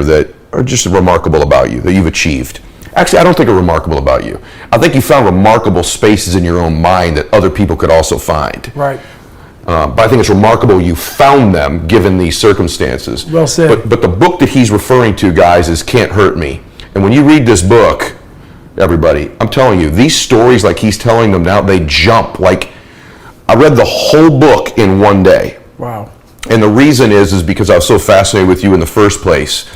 here that are just remarkable about you, that you've achieved. Actually, I don't think are remarkable about you. I think you found remarkable spaces in your own mind that other people could also find. Right. But I think it's remarkable you found them given these circumstances. Well said. But the book that he's referring to, guys, is Can't Hurt Me. And when you read this book, everybody, I'm telling you, these stories like he's telling them now, they jump. Like, I read the whole book in one day. Wow. And the reason is because I was so fascinated with you in the first place.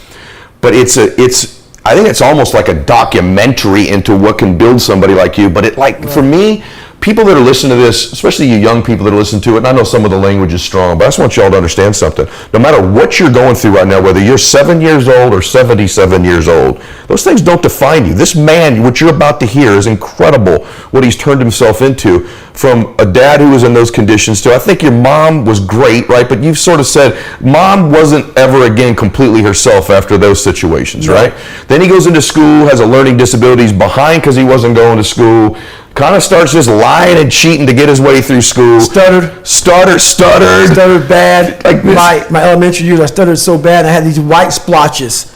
But I think it's almost like a documentary into what can build somebody like you. But for me, people that are listening to this, especially you young people that are listening to it, and I know some of the language is strong, but I just want y'all to understand something. No matter what you're going through right now, whether you're 7 years old or 77 years old, those things don't define you. This man, what you're about to hear, is incredible what he's turned himself into. From a dad who was in those conditions to, I think your mom was great, right? But you've sort of said mom wasn't ever again completely herself after those situations, right? Then he goes into school, has a learning disability, he's behind because he wasn't going to school. Kind of starts just lying and cheating to get his way through school. Stuttered bad. Like my elementary years, I stuttered so bad. I had these white splotches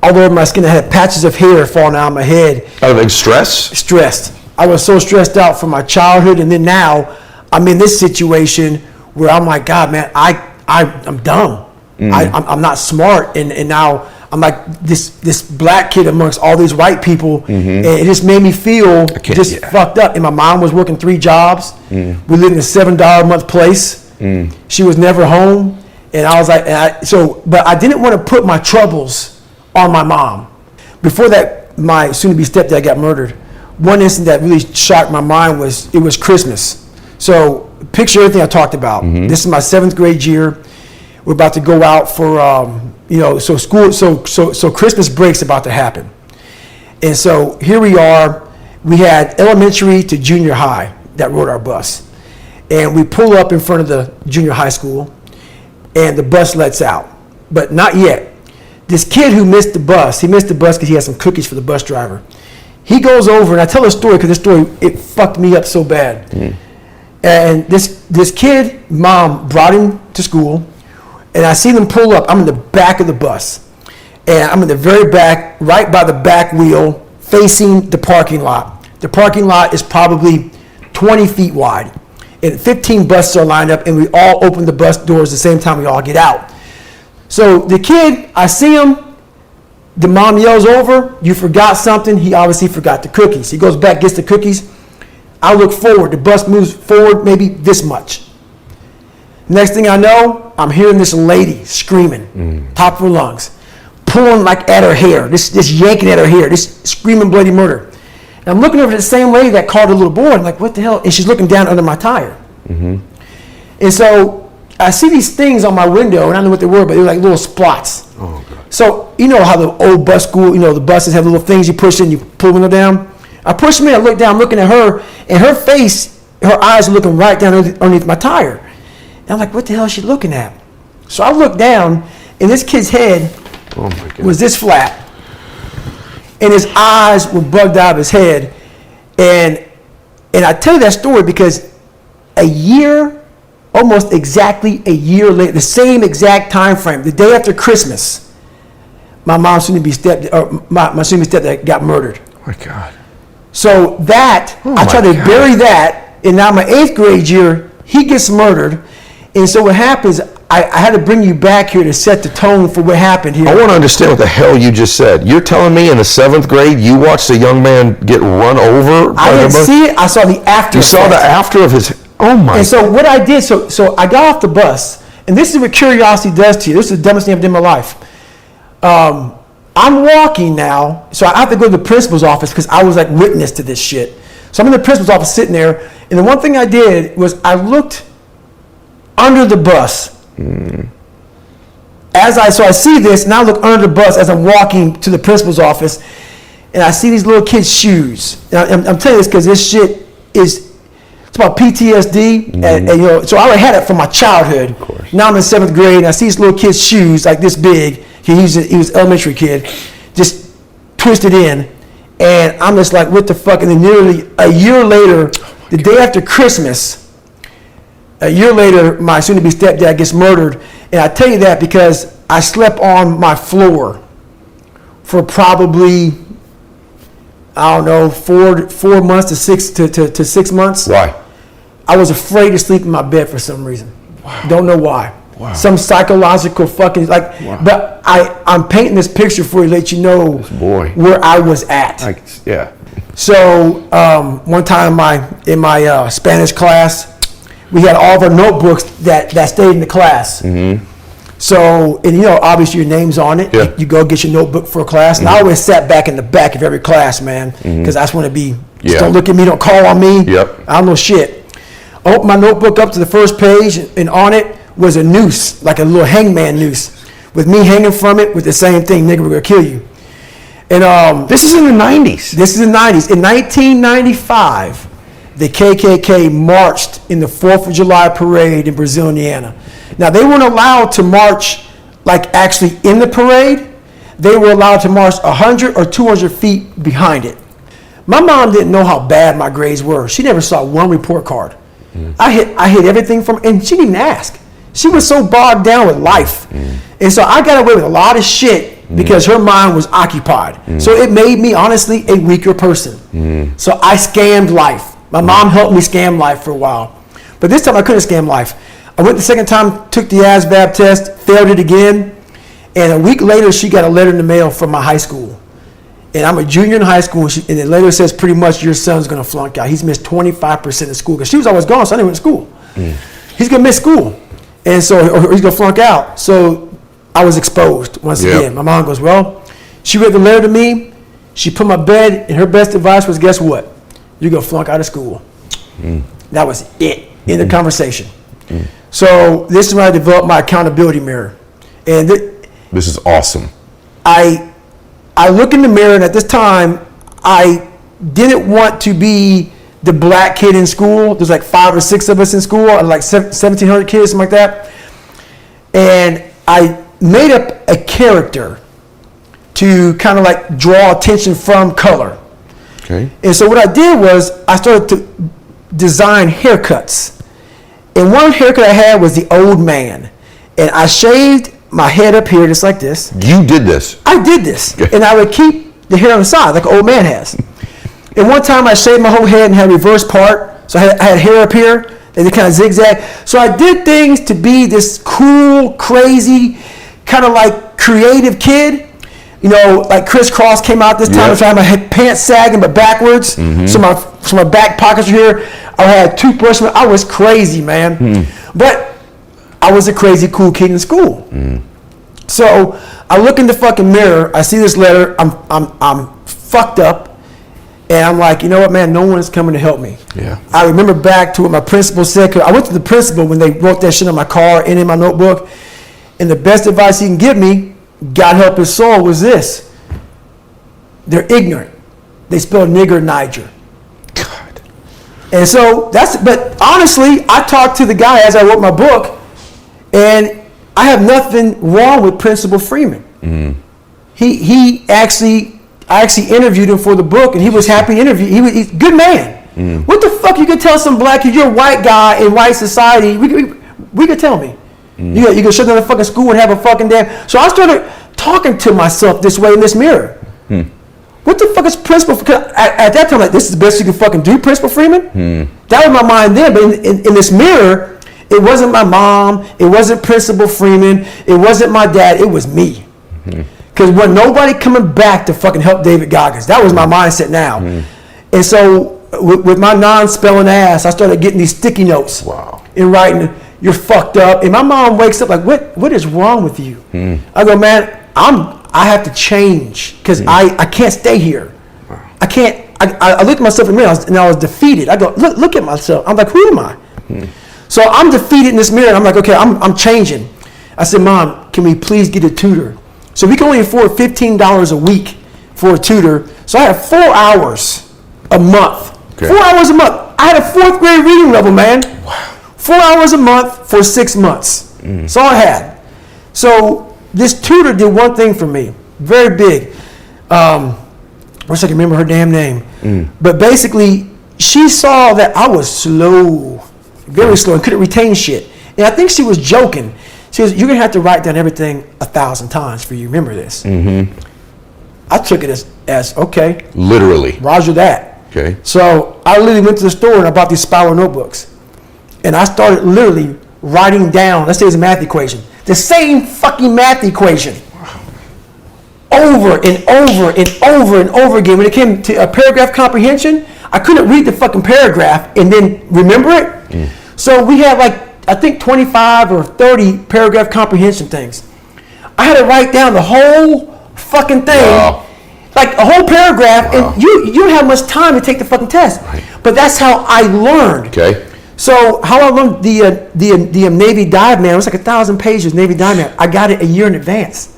all over my skin. I had patches of hair falling out of my head. Out of stress? Stressed. I was so stressed out from my childhood, and then now I'm in this situation where I'm like, God, man, I'm dumb. I'm not smart, and now I'm like this black kid amongst all these white people, and it just made me feel just fucked up. And my mom was working 3 jobs. We lived in a $7 a month place. She was never home, and I was like, but I didn't want to put my troubles on my mom. Before that, my soon-to-be stepdad got murdered. One incident that really shocked my mind was Christmas. So picture everything I talked about. This is my 7th grade year. We're about to go out for so Christmas break's about to happen. And so here we are. We had elementary to junior high that rode our bus. And we pull up in front of the junior high school, and the bus lets out. But not yet. This kid who missed the bus, he missed the bus because he had some cookies for the bus driver. He goes over, and I tell a story because this story, it fucked me up so bad. And this kid, mom brought him to school, and I see them pull up. I'm in the back of the bus, and I'm in the very back, right by the back wheel, facing the parking lot. The parking lot is probably 20 feet wide, and 15 buses are lined up, and we all open the bus doors at the same time we all get out. So the kid, I see him. The mom yells over, "You forgot something." He obviously forgot the cookies. He goes back, gets the cookies. I look forward. The bus moves forward maybe this much. Next thing I know, I'm hearing this lady screaming, top of her lungs, pulling like at her hair, this yanking at her hair, this screaming bloody murder. And I'm looking over at the same lady that called her little boy. I'm like, what the hell? And she's looking down under my tire. And so I see these things on my window, and I don't know what they were, but they were like little spots. Oh, God. So, you know how the old bus school, the buses have little things you push in, you pull the window down. I push them in, I look down, I'm looking at her, and her face, her eyes are looking right down underneath my tire. And I'm like, what the hell is she looking at? So I look down, and this kid's head was this flat. And his eyes were bugged out of his head. And I tell you that story because almost exactly a year later, the same exact time frame, the day after Christmas, my mom's soon-to-be stepdad got murdered. Oh my God. So I tried to bury that, and now my 8th grade year, he gets murdered. And so what happens, I had to bring you back here to set the tone for what happened here. I want to understand what the hell you just said. You're telling me in the 7th grade you watched a young man get run over? I didn't see it. I saw the after. You saw the after of his... Oh my. And so what I did, so I got off the bus, and this is what curiosity does to you. This is the dumbest thing I've done in my life. I'm walking now, so I have to go to the principal's office because I was like witness to this shit. So I'm in the principal's office sitting there, and the one thing I did was I looked under the bus. So I see this, and I look under the bus as I'm walking to the principal's office, and I see these little kids' shoes. Now, I'm telling you this because this shit is... It's about PTSD, and so I already had it from my childhood. Of course. Now I'm in 7th grade, and I see this little kid's shoes like this big. He was an elementary kid, just twisted in, and I'm just like, what the fuck? And then nearly a year later, the day after Christmas, a year later, my soon-to-be stepdad gets murdered, and I tell you that because I slept on my floor for probably, I don't know, 4 months to 6 months. Why? I was afraid to sleep in my bed for some reason. Wow. Don't know why. Wow. Some psychological fucking wow. But I'm painting this picture for you to let you know where I was at. Yeah. So one time in my Spanish class, we had all of our notebooks that stayed in the class. Mm-hmm. So, and obviously your name's on it. Yeah. You go get your notebook for a class. And I always sat back in the back of every class, man, because I just want to be, just don't look at me, don't call on me. Yep. I don't know shit. I opened my notebook up to the first page, and on it was a noose, like a little hangman noose, with me hanging from it with the same thing, nigga, we're going to kill you. And this is in the 90s. This is in the 90s. In 1995, the KKK marched in the 4th of July parade in Brazil, Indiana. Now, they weren't allowed to march, like, actually in the parade. They were allowed to march 100 or 200 feet behind it. My mom didn't know how bad my grades were. She never saw one report card. Mm. I hit everything from, and she didn't even ask. She was so bogged down with life. Mm. And so I got away with a lot of shit because her mind was occupied. Mm. So it made me, honestly, a weaker person. Mm. So I scammed life. My mom helped me scam life for a while. But this time I couldn't scam life. I went the second time, took the ASVAB test, failed it again. And a week later, she got a letter in the mail from my high school. And I'm a junior in high school, and the letter says pretty much your son's going to flunk out. He's missed 25% of school because she was always gone, so I didn't went to school. Mm. He's going to miss school. And so, or he's going to flunk out. So I was exposed once again. My mom goes, well, she read the letter to me. She put my bed, and her best advice was, guess what? You're going to flunk out of school. Mm. That was it in the conversation. Mm. So this is when I developed my accountability mirror. And this is awesome. I look in the mirror, and at this time, I didn't want to be the black kid in school. There's like 5 or 6 of us in school, like 1,700 kids, something like that. And I made up a character to kind of like draw attention from color. Okay. And so what I did was I started to design haircuts. And one haircut I had was the old man. And I shaved my head up here just like this. You did this? I did this. Okay. And I would keep the hair on the side like an old man has. And one time I shaved my whole head and had a reverse part. So I had hair up here and it kind of zigzag. So I did things to be this cool, crazy, kind of like creative kid. Like Criss Cross came out this time. So I had my pants sagging but backwards. Mm-hmm. So my back pockets were here. I had a toothbrush. I was crazy, man. Mm. But I was a crazy cool kid in school. Mm. So I look in the fucking mirror. I see this letter. I'm fucked up. And I'm like, you know what, man? No one's coming to help me. Yeah. I remember back to what my principal said. Cause I went to the principal when they wrote that shit on my car and in my notebook. And the best advice he can give me, God help his soul, was this. They're ignorant. They spell nigger Niger. God. And so but honestly, I talked to the guy as I wrote my book, and I have nothing wrong with Principal Freeman. Mm. I actually interviewed him for the book, and he was happy to interview. He's a good man. Mm. What the fuck you could tell some black kid, you're a white guy in white society, we could tell me. Mm. You could shut down the fucking school and have a fucking damn. So I started talking to myself this way in this mirror. Mm. What the fuck is Principal? At that time, like, this is the best you can fucking do, Principal Freeman? Mm. That was my mind then, but in this mirror, it wasn't my mom, it wasn't Principal Freeman, it wasn't my dad, it was me. Because when nobody coming back to fucking help David Goggins, that was my mindset now. Mm. And so with my non-spelling ass, I started getting these sticky notes. Wow. And writing, you're fucked up. And my mom wakes up like, what is wrong with you? Mm. I go, man, I have to change because I can't stay here. Wow. I can't. I looked at myself in the mirror and I was defeated. I go, look at myself. I'm like, who am I? Mm. So I'm defeated in this mirror. And I'm like, okay, I'm changing. I said, Mom, can we please get a tutor? So we can only afford $15 a week for a tutor. So I have 4 hours a month. Okay. 4 hours a month. I had a 4th grade reading level, man. Wow. 4 hours a month for 6 months. Mm. That's all I had. So this tutor did one thing for me, very big. I wish I could remember her damn name. Mm. But basically, she saw that I was slow, very slow, and couldn't retain shit. And I think she was joking. She says, you're going to have to write down everything 1,000 times for you. Remember this. Mm-hmm. I took it as okay. Literally. Roger that. Okay. So I literally went to the store and I bought these spiral notebooks. And I started literally writing down, let's say it's a math equation, the same fucking math equation. Over and over and over and over again. When it came to a paragraph comprehension, I couldn't read the fucking paragraph and then remember it. So we had like, I think 25 or 30 paragraph comprehension things. I had to write down the whole fucking thing. Wow. Like a whole paragraph, Wow. and you don't have much time to take the fucking test. Right. But that's how I learned. Okay. So how I learned the Navy dive man, it was like 1,000 pages, Navy dive man. I got it a year in advance.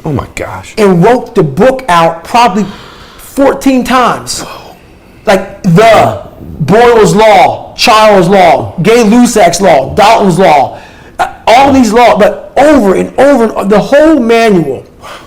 Oh my gosh. And wrote the book out probably 14 times. Like the Boyle's Law, Charles Law, Gay-Lussac's Law, Dalton's Law, all these laws, but over and over, the whole manual.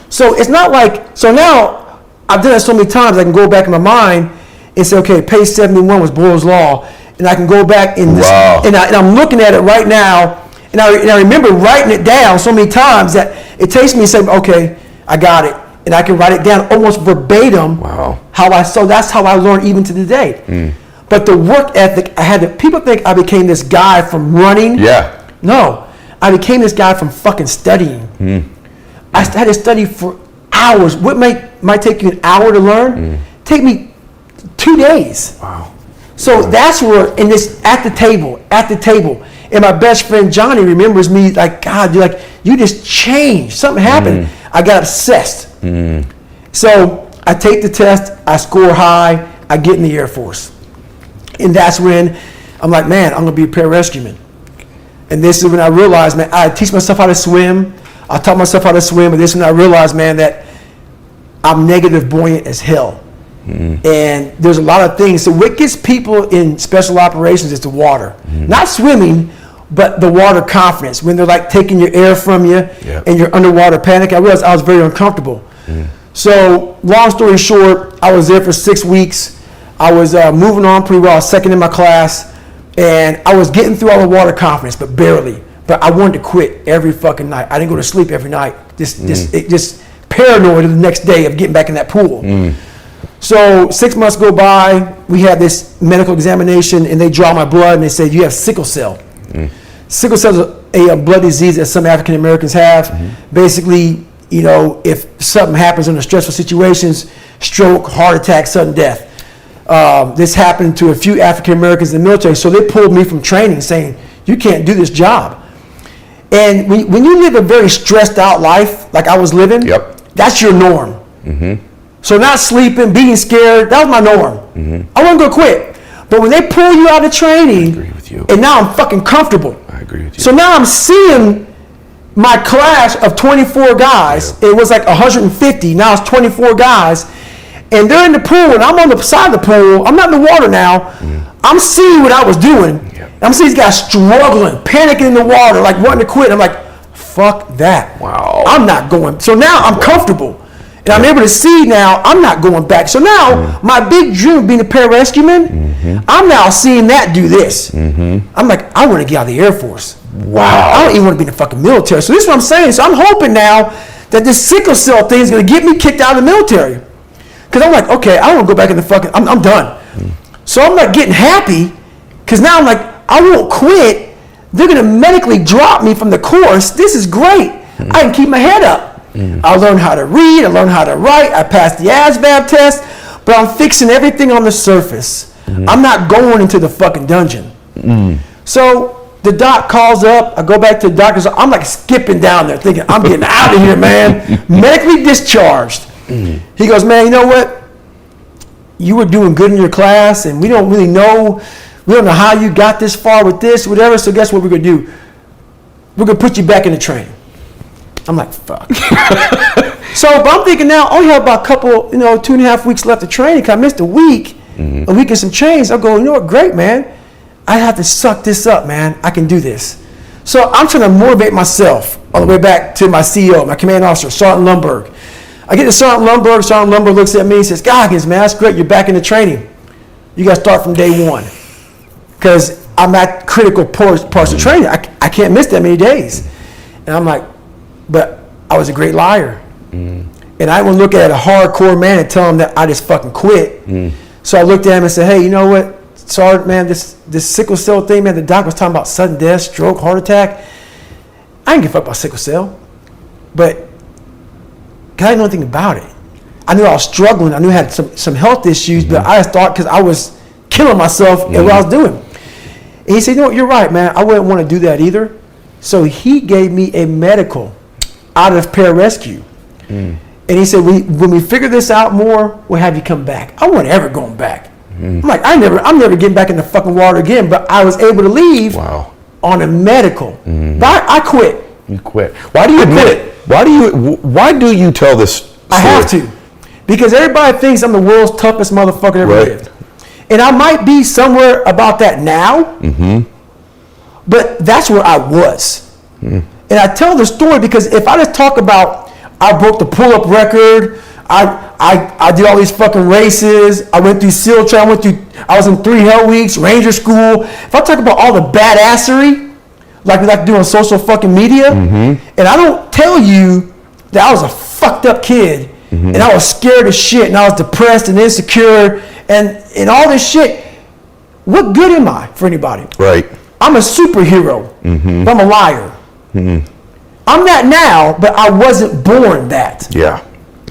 So it's not like, so now I've done it so many times I can go back in my mind and say, okay, page 71 was Boyle's Law, and I can go back in this, Wow. and I'm looking at it right now, and I remember writing it down so many times that it takes me saying, okay, I got it. And I can write it down almost verbatim. Wow. So that's how I learned even to today. But the work ethic, people think I became this guy from running. Yeah. No, I became this guy from fucking studying. I had to study for hours. What might take you an hour to learn, take me 2 days. Wow. So that's where, at the table, and my best friend Johnny remembers me like, God, you just changed. Something happened. I got obsessed. So I take the test, I score high, I get in the Air Force. And that's when I'm like, man, I'm gonna be a pararescueman. And this is when I realized, man, I teach myself how to swim. I taught myself how to swim, and this is when I realized, man, that I'm negative buoyant as hell. And there's a lot of things. So what gets people in special operations is the water. Not swimming, but the water confidence. When they're like taking your air from you and you're underwater panic. I realized I was very uncomfortable. So long story short, I was there for 6 weeks. I was moving on pretty well. I was second in my class. And I was getting through all the water confidence, but barely. But I wanted to quit every fucking night. I didn't go to sleep every night. Just paranoid of the next day of getting back in that pool. So 6 months go by, we had this medical examination, and they draw my blood, and they say, you have sickle cell. Sickle cell is a blood disease that some African Americans have. Basically, if something happens under stressful situations, stroke, heart attack, sudden death. This happened to a few African Americans in the military, so they pulled me from training saying, you can't do this job. And when you live a very stressed out life, like I was living, that's your norm. So not sleeping, being scared, that was my norm. I wasn't gonna quit. But when they pull you out of training, I agree with you. and now I'm fucking comfortable. I agree with you. So now I'm seeing my class of 24 guys. It was like 150, now it's 24 guys. And they're in the pool, and I'm on the side of the pool. I'm not in the water now. I'm seeing what I was doing. I'm seeing these guys struggling, panicking in the water, like wanting to quit. I'm like, fuck that. Wow. I'm not going. So now I'm comfortable. And I'm able to see now I'm not going back. So now my big dream of being a pararescueman, I'm now seeing that do this. I'm like, I want to get out of the Air Force. Wow. I don't even want to be in the fucking military. So this is what I'm saying. So I'm hoping now that this sickle cell thing is going to get me kicked out of the military. Because I'm like, okay, I don't want to go back in the fucking, I'm done. So I'm like getting happy because now I'm like, I won't quit. They're going to medically drop me from the course. This is great. I can keep my head up. I learned how to read. I learned how to write. I passed the ASVAB test. But I'm fixing everything on the surface. I'm not going into the fucking dungeon. So the doc calls up. I go back to the doctor's. I'm like skipping down there thinking, I'm getting out of here, man. Medically discharged. He goes, man, you know what? You were doing good in your class, and we don't really know. We don't know how you got this far with this, whatever. So guess what we're going to do? We're going to put you back in the training. I'm like, fuck. But I'm thinking now, I only have about a couple, 2.5 weeks left of training because I missed a week and some change. I'll go, you know what, great, man. I have to suck this up, man. I can do this. So I'm trying to motivate myself all the way back to my CEO, my command officer, Sergeant Lundberg. I get to Sergeant Lundberg. Sergeant Lundberg looks at me and says, Goggins, man, that's great. You're back in the training. You got to start from day one because I'm at critical parts of training. I can't miss that many days. And I'm like, but I was a great liar. And And I didn't look at a hardcore man and tell him that I just fucking quit. So I looked at him and said, hey, you know what, Sergeant, man, this sickle cell thing, man, the doc was talking about sudden death, stroke, heart attack. I didn't give a fuck about sickle cell. But I didn't know anything about it. I knew I was struggling. I knew I had some health issues, but I just thought because I was killing myself at what I was doing. And he said, you know what, you're right, man. I wouldn't want to do that either. So he gave me a medical out of pararescue. And he said, when we figure this out more, we'll have you come back. I wasn't ever going back. I'm like, I'm never getting back in the fucking water again. But I was able to leave on a medical. But I quit. You quit. Why do you admit it? Why do you tell this story? I have to. Because everybody thinks I'm the world's toughest motherfucker ever lived. And I might be somewhere about that now. But that's where I was. And I tell the story because if I just talk about I broke the pull-up record, I did all these fucking races, I went through SEAL training, I was in 3 Hell Weeks, Ranger School. If I talk about all the badassery, like we like to do on social fucking media, and I don't tell you that I was a fucked up kid, and I was scared as shit, and I was depressed and insecure, and all this shit, what good am I for anybody? Right. I'm a superhero, but I'm a liar. I'm that now, but I wasn't born that. Yeah.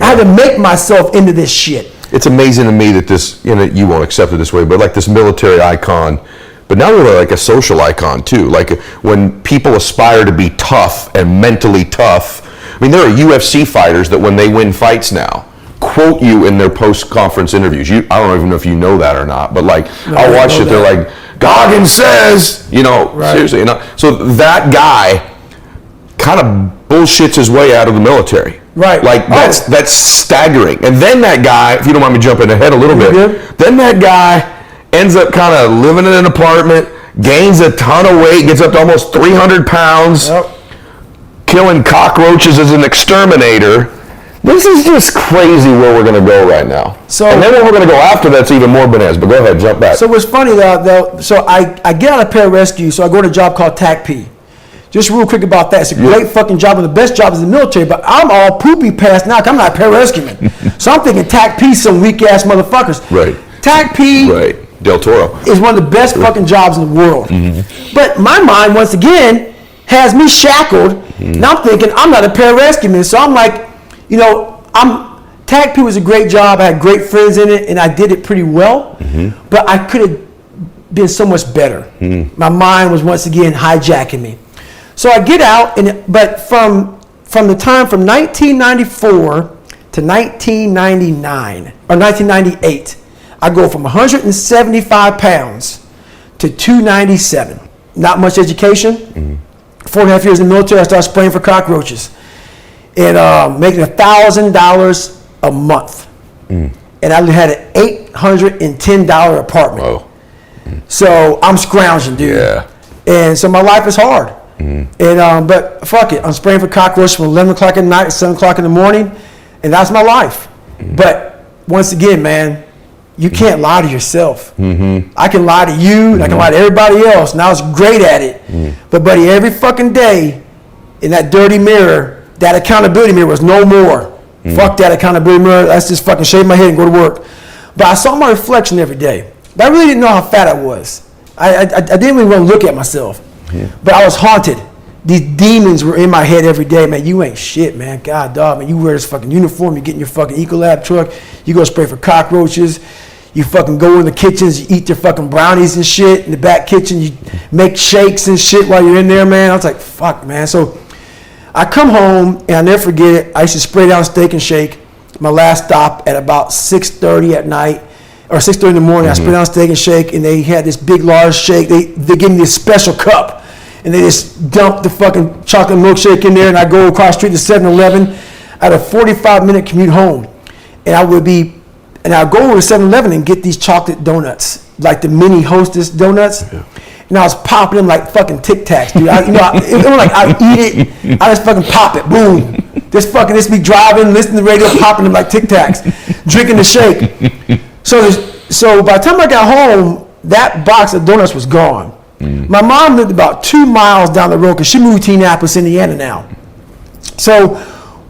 I had to make myself into this shit. It's amazing to me that this, you won't accept it this way, but like this military icon, but now we're like a social icon too. Like when people aspire to be tough and mentally tough, I mean, there are UFC fighters that when they win fights now, quote you in their post-conference interviews. I don't even know if you know that or not, but like, I'll watch it, they're like, Goggins says, seriously. So that guy kind of bullshits his way out of the military. Right. Like that's staggering. And then that guy, if you don't mind me jumping ahead a little bit, then that guy ends up kind of living in an apartment, gains a ton of weight, gets up to almost 300 pounds, killing cockroaches as an exterminator. This is just crazy where we're going to go right now. And then where we're going to go after that's even more bananas. But go ahead, jump back. So what's funny though, so I get out of pararescue, so I go to a job called TACP. Just real quick about that. It's a great fucking job, and the best job is in the military, but I'm all poopy past now because I'm not a pararescueman. So I'm thinking TACP some weak ass motherfuckers. Right. TACP Del Toro is one of the best fucking jobs in the world. But my mind, once again, has me shackled, and I'm thinking I'm not a pararescueman. So I'm like, TACP was a great job. I had great friends in it, and I did it pretty well. But I could have been so much better. My mind was once again hijacking me. So I get out, but from the time from 1994 to 1999 or 1998, I go from 175 pounds to 297. Not much education. 4.5 years in the military, I started spraying for cockroaches and making $1,000 a month. And I had an $810 apartment. Whoa. So I'm scrounging, dude. Yeah. And so my life is hard. And but fuck it, I'm spraying for cockroaches from 11 o'clock at night to 7 o'clock in the morning, and that's my life. But once again, man, you can't lie to yourself. I can lie to you, and I can lie to everybody else, and I was great at it. But buddy, every fucking day in that dirty mirror, that accountability mirror was no more. Fuck that accountability mirror. Let's just fucking shave my head and go to work. But I saw my reflection every day. But I really didn't know how fat I was. I didn't really want to look at myself. But I was haunted. These demons were in my head every day. Man, you ain't shit, man. God, dog, man. You wear this fucking uniform. You get in your fucking Ecolab truck. You go spray for cockroaches. You fucking go in the kitchens. You eat your fucking brownies and shit. In the back kitchen, you make shakes and shit while you're in there, man. I was like, fuck, man. So I come home, and I'll never forget it. I used to spray down Steak and Shake. My last stop at about 6:30 at night. Or 6:30 in the morning, I spray down Steak and Shake, and they had this big, large shake. They give me this special cup, and they just dump the fucking chocolate milkshake in there, and I go across the street to 7-Eleven. I had a 45-minute commute home, and I'd go over to 7-Eleven and get these chocolate donuts, like the mini Hostess donuts, and I was popping them like fucking Tic Tacs, dude. It was like I eat it, I just fucking pop it, boom. Just be driving, listening to the radio, popping them like Tic Tacs, drinking the shake. So by the time I got home, that box of donuts was gone. My mom lived about 2 miles down the road because she moved to Indianapolis, Indiana now. So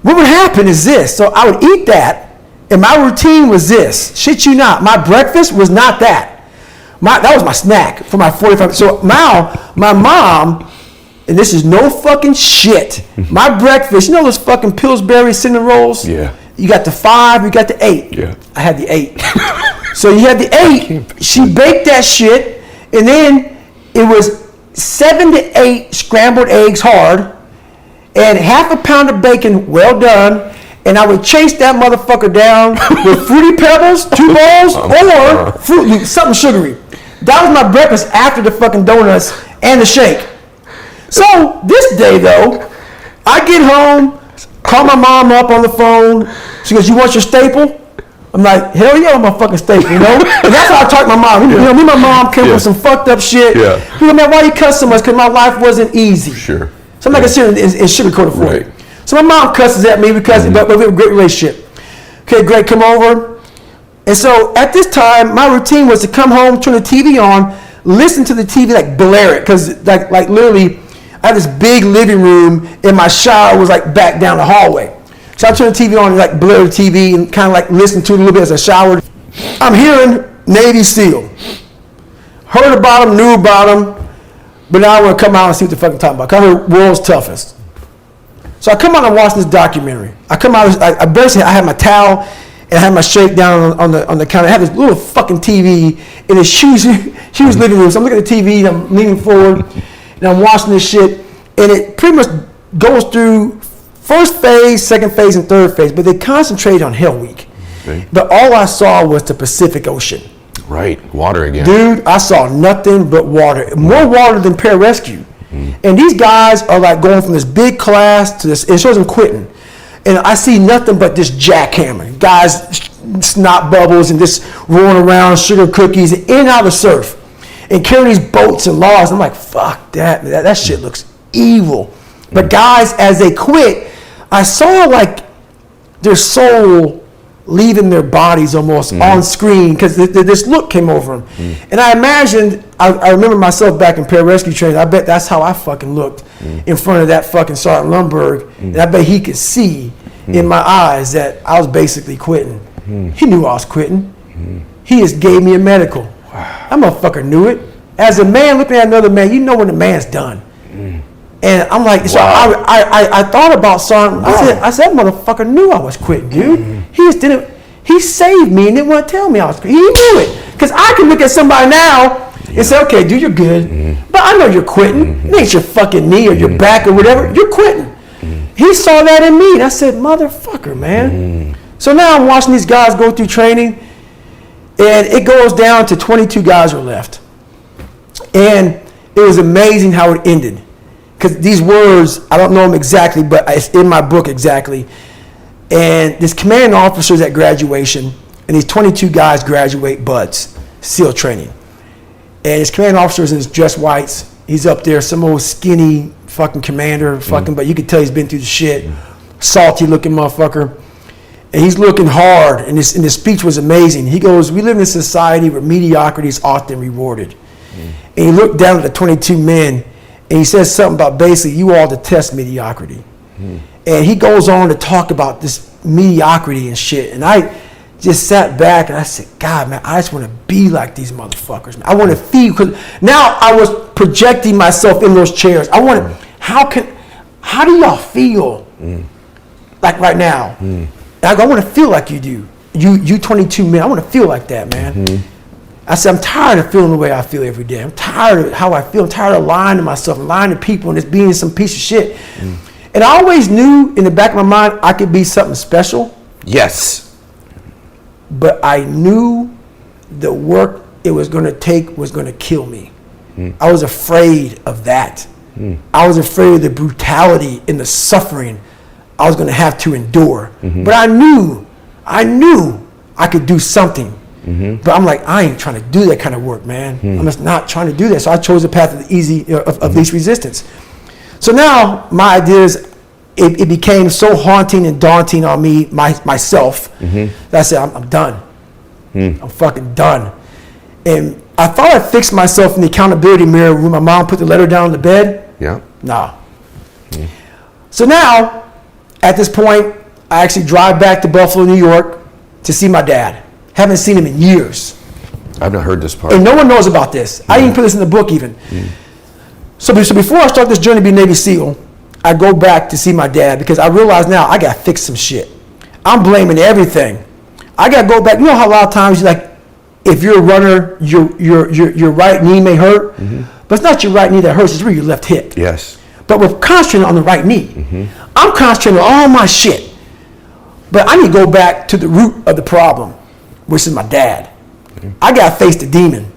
what would happen is this. So I would eat that, and my routine was this. Shit you not. My breakfast was not that. That was my snack for my 45. So now, my mom, and this is no fucking shit, my breakfast, you know those fucking Pillsbury cinnamon rolls? Yeah. You got the 5, you got the 8. Yeah. I had the 8. So you had the 8, she baked that shit, and then it was 7 to 8 scrambled eggs hard, and half a pound of bacon well done, and I would chase that motherfucker down with Fruity Pebbles, 2 bowls, or Fruit Loops, something sugary. That was my breakfast after the fucking donuts and the shake. So this day though, I get home, call my mom up on the phone. She goes, "You want your staple?" I'm like, "Hell yeah, I'm a fucking staple," you know? And that's how I talk to my mom. You know, me and my mom came with some fucked up shit. Yeah. You know, man, why you cuss so much? Because my life wasn't easy. Sure. So I'm not gonna sit and sugarcoat it for Right. you. So my mom cusses at me because, but we have a great relationship. Okay, Greg, come over. And so at this time, my routine was to come home, turn the TV on, listen to the TV, like blare it, because like literally, I had this big living room, and my shower was like back down the hallway. So I turned the TV on and like blare the TV and kind of like listen to it a little bit as I showered. I'm hearing Navy SEAL. Heard about them, knew about them, but now I want to come out and see what they're fucking talking about. 'Cause I heard world's toughest. So I come out and watch this documentary. I come out, I had my towel and I had my shake down on the counter. I had this little fucking TV in this huge living room. So I'm looking at the TV and I'm leaning forward and I'm watching this shit, and it pretty much goes through first phase, second phase, and third phase, but they concentrate on Hell Week. Okay. But all I saw was the Pacific Ocean. Right. Water again. Dude, I saw nothing but water. More water than pararescue. And these guys are like going from this big class to this, it shows them quitting. And I see nothing but this jackhammer. Guys, snot bubbles and just rolling around, sugar cookies, in and out of the surf. And carrying these boats and logs. I'm like, fuck that. That shit looks evil. But guys, as they quit, I saw like their soul leaving their bodies almost on screen, because this look came over them. And I imagined, I remember myself back in pararescue training, I bet that's how I fucking looked in front of that fucking Sergeant Lundberg. And I bet he could see in my eyes that I was basically quitting. He knew I was quitting. He just gave me a medical. That motherfucker knew it. As a man looking at another man, you know when the man's done. And I'm like, so I thought about Sergeant. I said, that motherfucker knew I was quitting, dude. He just didn't. He saved me and didn't want to tell me I was quitting. He knew it, because I can look at somebody now and say, okay, dude, you're good, but I know you're quitting. It ain't your fucking knee or your back or whatever. You're quitting. He saw that in me, and I said, motherfucker, man. So now I'm watching these guys go through training, and it goes down to 22 guys are left, and it was amazing how it ended. Because these words, I don't know them exactly, but it's in my book exactly. And this commanding officer's at graduation, and these 22 guys graduate buds, SEAL training. And his commanding officer's in his dress whites. He's up there, some old skinny fucking commander, but you could tell he's been through the shit. Salty looking motherfucker. And he's looking hard, and his speech was amazing. He goes, "We live in a society where mediocrity is often rewarded." And he looked down at the 22 men, and he says something about basically, you all detest mediocrity. And he goes on to talk about this mediocrity and shit. And I just sat back and I said, God, man, I just want to be like these motherfuckers, man. I want to feel, because now I was projecting myself in those chairs. I wanted, how do y'all feel like right now? I want to feel like you do. You 22 men, I want to feel like that, man. I said, I'm tired of feeling the way I feel every day. I'm tired of how I feel. I'm tired of lying to myself and lying to people and just being some piece of shit. And I always knew in the back of my mind I could be something special. Yes. But I knew the work it was going to take was going to kill me. I was afraid of that. I was afraid of the brutality and the suffering I was going to have to endure. But I knew I could do something. But I'm like, I ain't trying to do that kind of work, man. I'm just not trying to do that. So I chose the path of the easy, of least resistance. So now my idea is, it became so haunting and daunting on me, myself, that I said, I'm done. I'm fucking done. And I thought I fixed myself in the accountability mirror when my mom put the letter down on the bed. Yeah. Nah. So now At this point, I actually drive back to Buffalo, New York to see my dad. Haven't seen him in years. I've not heard this part. And no one knows about this. I didn't put this in the book even. So before I start this journey to be a Navy SEAL, I go back to see my dad because I realize now I got to fix some shit. I'm blaming everything. I got to go back. You know how a lot of times, like, if you're a runner, your right knee may hurt, but it's not your right knee that hurts, it's really your left hip. Yes. But we're concentrating on the right knee. I'm concentrating on all my shit. But I need to go back to the root of the problem, which is my dad. I got to face the demon.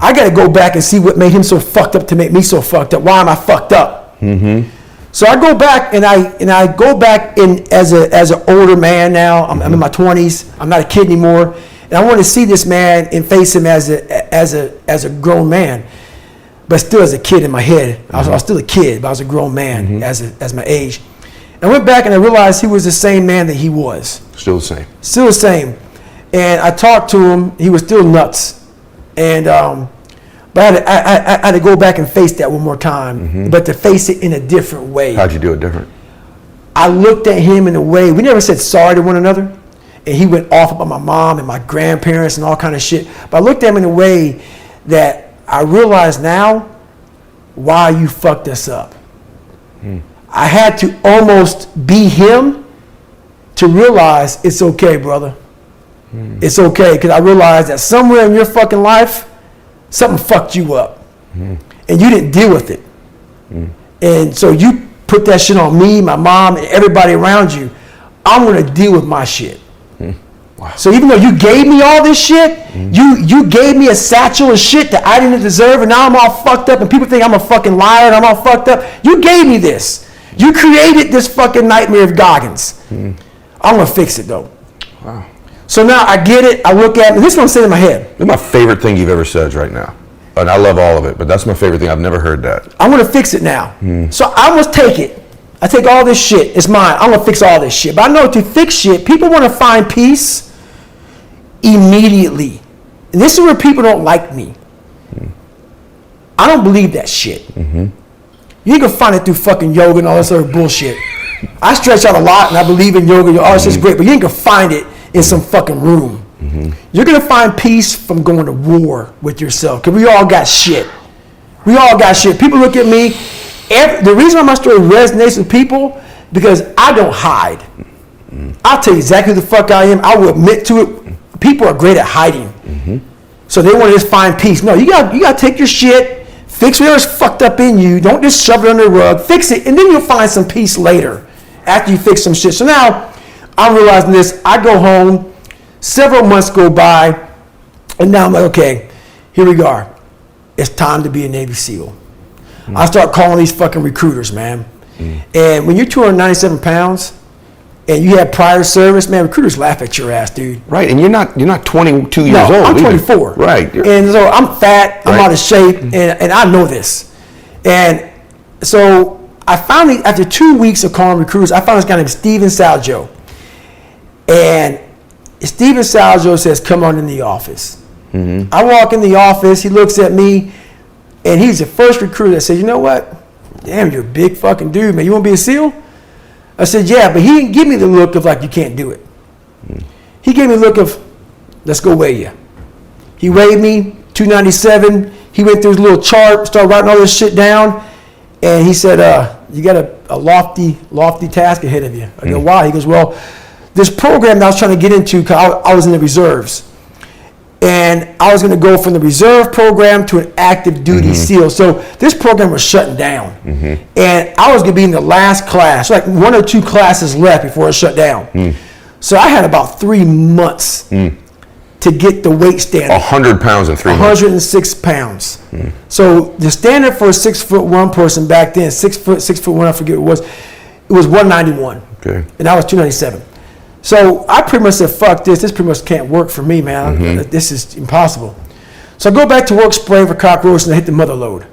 I got to go back and see what made him so fucked up to make me so fucked up. Why am I fucked up? So I go back and I go back in as an older man now. I'm in my 20s. I'm not a kid anymore. And I want to see this man and face him as a grown man, but still as a kid in my head. I was still a kid, but I was a grown man as my age. And I went back and I realized he was the same man that he was. Still the same. Still the same. And I talked to him. He was still nuts. And but I had to go back and face that one more time, but to face it in a different way. How'd you do it different? I looked at him in a way, we never said sorry to one another. And he went off about my mom and my grandparents and all kind of shit. But I looked at him in a way that I realize now why you fucked us up. I had to almost be him to realize it's okay, brother. It's okay, because I realized that somewhere in your fucking life, something fucked you up. And you didn't deal with it. And so you put that shit on me, my mom, and everybody around you. I'm going to deal with my shit. Wow. So even though you gave me all this shit, you gave me a satchel of shit that I didn't deserve, and now I'm all fucked up, and people think I'm a fucking liar, and I'm all fucked up. You gave me this. You created this fucking nightmare of Goggins. I'm going to fix it, though. Wow. So now I get it. I look at it. And this is what I'm saying in my head. This is my favorite thing you've ever said right now. And I love all of it, but that's my favorite thing. I've never heard that. I'm going to fix it now. So I must take it. I take all this shit. It's mine. I'm going to fix all this shit. But I know to fix shit, people want to find peace immediately. And this is where people don't like me. I don't believe that shit. You ain't going to find it through fucking yoga and all this other bullshit. I stretch out a lot and I believe in yoga. Oh, this is great. But you ain't going to find it in some fucking room. You're going to find peace from going to war with yourself. Because we all got shit. We all got shit. People look at me. The reason why my story resonates with people, because I don't hide. I'll tell you exactly who the fuck I am. I will admit to it. People are great at hiding. So they want to just find peace. No, you got to take your shit, fix whatever's fucked up in you. Don't just shove it under the rug. Fix it, and then you'll find some peace later after you fix some shit. So now I'm realizing this. I go home. Several months go by, and now I'm like, okay, here we go. It's time to be a Navy SEAL. I start calling these fucking recruiters, man. And when you're 297 pounds and you have prior service, man, recruiters laugh at your ass, dude. Right, and you're not 22 years old. I'm 24. Right. And so I'm fat, I'm out of shape, and I know this. And so I finally, after 2 weeks of calling recruiters, I found this guy named Steven Saljo. And Steven Saljo says, come on in the office. I walk in the office, he looks at me, and he's the first recruiter that said, you know what? Damn, you're a big fucking dude, man. You want to be a SEAL? I said, yeah, but he didn't give me the look of like, you can't do it. He gave me the look of, let's go weigh you. He weighed me, 297. He went through his little chart, started writing all this shit down, and he said, you got a lofty task ahead of you. I go, why? He goes, well, this program that I was trying to get into, because I was in the reserves. And I was going to go from the reserve program to an active duty SEAL. So this program was shutting down. And I was going to be in the last class, like 1 or 2 classes left before it shut down. So I had about 3 months to get the weight standard. 100 pounds in 3 months. 106 pounds. So the standard for a 6'1" person back then, 6'1", I forget what it was 191. Okay. And I was 297. So I pretty much said, fuck this. This pretty much can't work for me, man. This is impossible. So I go back to work spraying for cockroaches and I hit the mother load.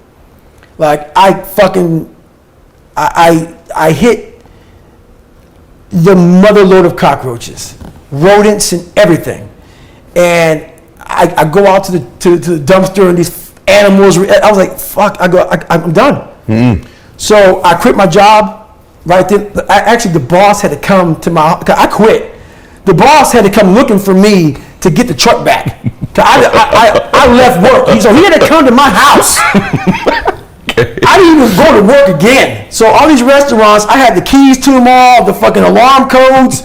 Like I hit the mother load of cockroaches, rodents and everything. And I go out to the dumpster and these animals, I was like, fuck, I'm done. So I quit my job Right then, actually, the boss had to come to I quit. The boss had to come looking for me to get the truck back. I left work. So he had to come to my house. Okay. I didn't even go to work again. So all these restaurants, I had the keys to them all, the fucking alarm codes.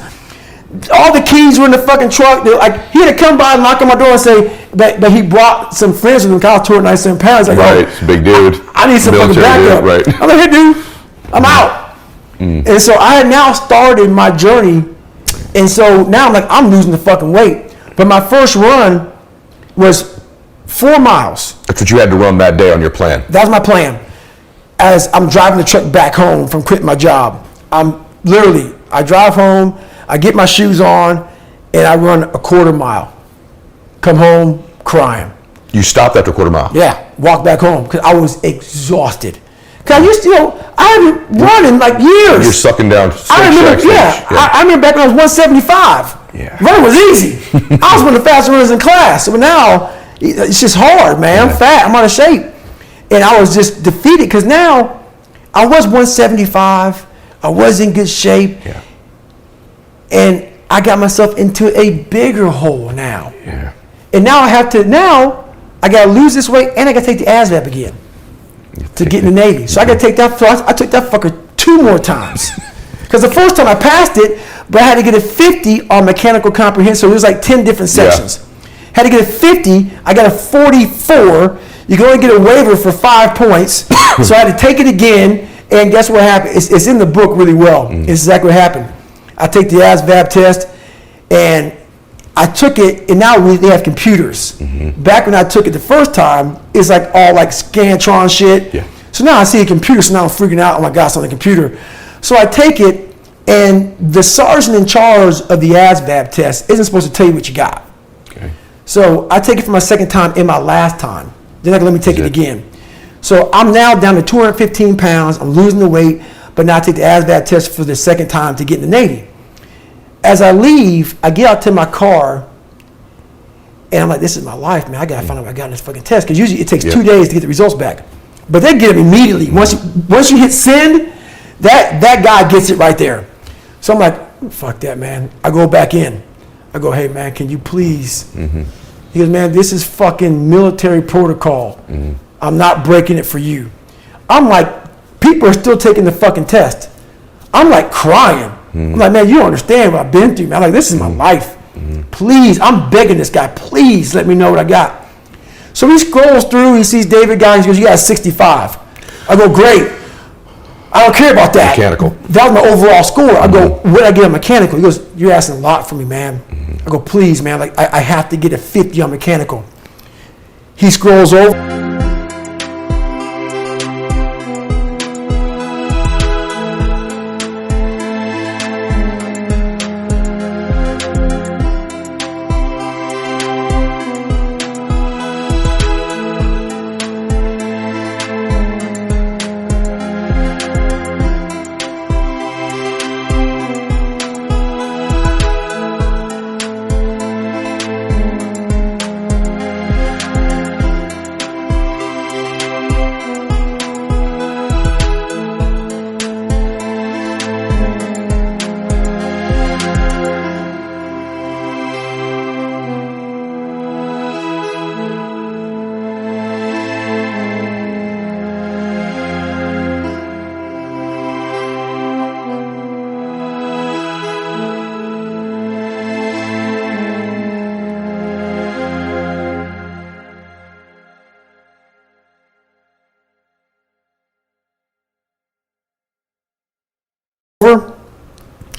All the keys were in the fucking truck. Like, he had to come by and knock on my door and say, but he brought some friends with him. Kyle toured 97 pounds. Like, right, it's a big dude. I need some fucking backup. Right. I'm like, hey, dude, I'm out. And so I had now started my journey. And so now I'm like, I'm losing the fucking weight. But my first run was 4 miles. That's what you had to run that day on your plan. That was my plan. As I'm driving the truck back home from quitting my job, I drive home, I get my shoes on, and I run a quarter mile. Come home crying. You stopped after a quarter mile? Yeah, walk back home because I was exhausted. Because I used to, I haven't run in like years. You're sucking down. I remember back when I was 175. Yeah. Running was easy. I was one of the fastest runners in class. But now, it's just hard, man. I'm fat. I'm out of shape. And I was just defeated because now I was 175. I was in good shape. Yeah. And I got myself into a bigger hole now. Yeah. And now I got to lose this weight and I got to take the ASVAB again to get in the Navy. So I got to take that. I took that fucker 2 more times. Because the first time I passed it, but I had to get a 50 on mechanical comprehension. So it was like 10 different sections. Yeah. Had to get a 50. I got a 44. You can only get a waiver for 5 points. So I had to take it again. And guess what happened? It's in the book really well. It's exactly what happened. I take the ASVAB test, and I took it, and now they have computers. Back when I took it the first time, it's like all like Scantron shit. Yeah. So now I see a computer, so now I'm freaking out. Oh my God, it's on the computer. So I take it, and the sergeant in charge of the ASVAB test isn't supposed to tell you what you got. Okay. So I take it for my second time and my last time. They're not gonna let me take it again. So I'm now down to 215 pounds. I'm losing the weight, but now I take the ASVAB test for the second time to get in the Navy. As I leave, I get out to my car, and I'm like, this is my life, man. I gotta find out what I got in this fucking test. Because usually it takes 2 days to get the results back. But they get them immediately. Once you hit send, that guy gets it right there. So I'm like, fuck that, man. I go back in. I go, hey, man, can you please? He goes, man, this is fucking military protocol. I'm not breaking it for you. I'm like, people are still taking the fucking test. I'm like crying. I'm like, man, you don't understand what I've been through, man. I'm like, this is my life. Please, I'm begging this guy, please let me know what I got. So he scrolls through, he sees David Guy, he goes, you got a 65. I go, great. I don't care about that. Mechanical. That was my overall score. I go, what did I get on mechanical? He goes, you're asking a lot from me, man. I go, please, man, like I have to get a 50 on mechanical. He scrolls over.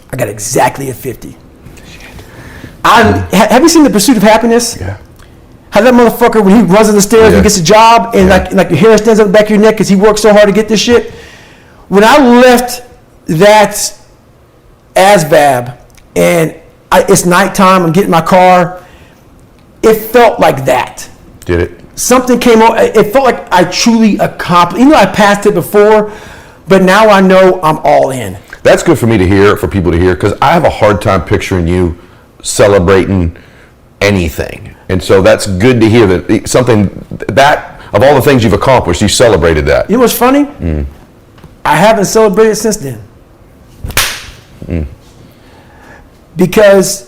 I got exactly a 50. Have you seen The Pursuit of Happiness? Yeah. How that motherfucker, when he runs up the stairs and gets a job, and like your hair stands up the back of your neck because he worked so hard to get this shit? When I left that ASVAB and it's nighttime, I'm getting in my car, it felt like that. Did it? Something came on, it felt like I truly accomplished, even though I passed it before, but now I know I'm all in. That's good for me to hear, for people to hear, because I have a hard time picturing you celebrating anything. And so that's good to hear that something that, of all the things you've accomplished, you celebrated that. You know what's funny? I haven't celebrated since then. Because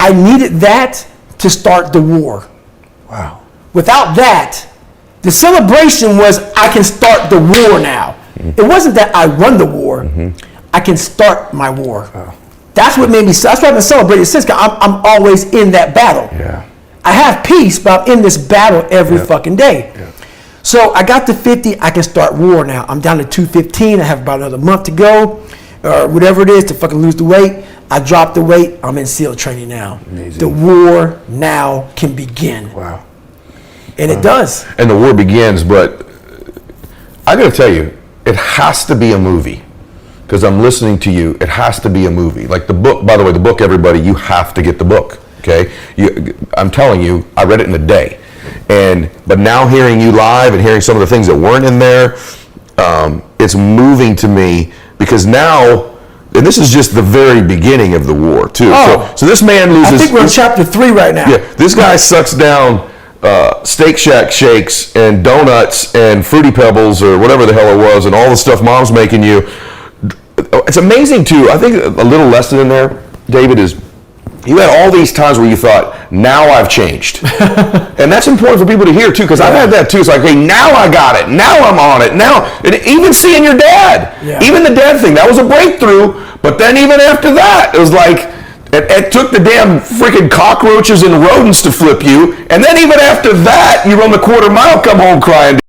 I needed that to start the war. Wow. Without that, the celebration was I can start the war now. It wasn't that I won the war. I can start my war. Wow. That's what made me, that's why I've been celebrating since. I'm always in that battle. Yeah. I have peace, but I'm in this battle every fucking day. Yeah. So I got to 50, I can start war now. I'm down to 215, I have about another month to go, or whatever it is to fucking lose the weight. I dropped the weight, I'm in SEAL training now. Amazing. The war now can begin. Wow. And it does. And the war begins, but I gotta tell you, it has to be a movie. Because I'm listening to you, it has to be a movie. Like the book, by the way, the book, everybody, you have to get the book, okay? I'm telling you, I read it in a day. But now hearing you live and hearing some of the things that weren't in there, it's moving to me because now, and this is just the very beginning of the war too. Oh. So this man loses. I think we're in chapter 3 right now. Yeah, this guy sucks down Steak Shack shakes and donuts and Fruity Pebbles or whatever the hell it was and all the stuff mom's making you. It's amazing too. I think a little lesson in there, David, is you had all these times where you thought, now I've changed. And that's important for people to hear too, because I've had that too. It's like, hey, now I got it. Now I'm on it. Now, and even seeing your dad, even the dad thing, that was a breakthrough. But then even after that, it was like, it took the damn freaking cockroaches and rodents to flip you. And then even after that, you run the quarter mile, come home crying.